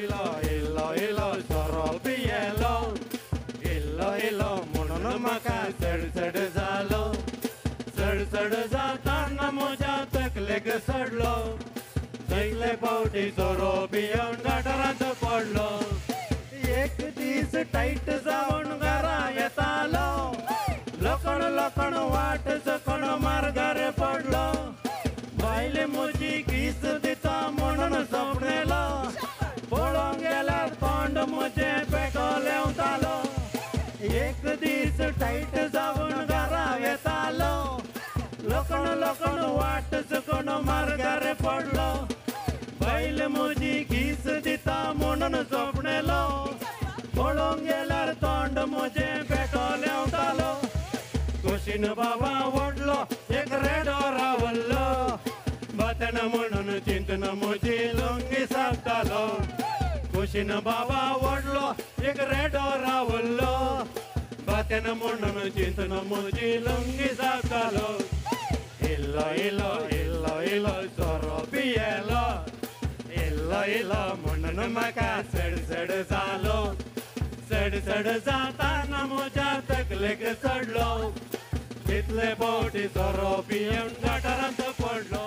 इलो इलो इलो सोरो पियेलो इलो इलो म्हणून म्हाका सडसड जालो सडसड जाताना म्हज्या तकलेक सडलो सगळे फावटी सोरो पियोन गटारांत पडलो एक दीस टाईट जावन घरा येतालो लोकण लोकण वाट सकण मार्गार पडलो बायले म्हजी किस दिता म्हणून सपनेलो पळोवंक गेल्यार तोंड म्हजें पेटोलेवतालो एक दीस टाईट जावन घरा येतालो लोकण लोकण वाट सकण मार्गार पडलो बायल म्हजी किस दिता म्हणून सपनेलो पळोवंक गेल्यार तोंड म्हजें पेटोलेवतालो कुशीन बाबा व्हडलो एक रेडो रावल्लो बातेन म्हणून चिंतन म्हजी लुंगी सापतालो कुशीन बाबा व्हडलो एक रेडो रावल्लो बातेन म्हणून चिंतन म्हजी लुंगी सापतालो इल्लो इल्लो इल्लो इल्लो सोरो पियेलो इल्लो इल्लो म्हणून म्हाका सडसड जालो सडसड जाताना म्हज्या तकलेक चडलो तितले फावटी सोरो पियेवन गटारांत पडलो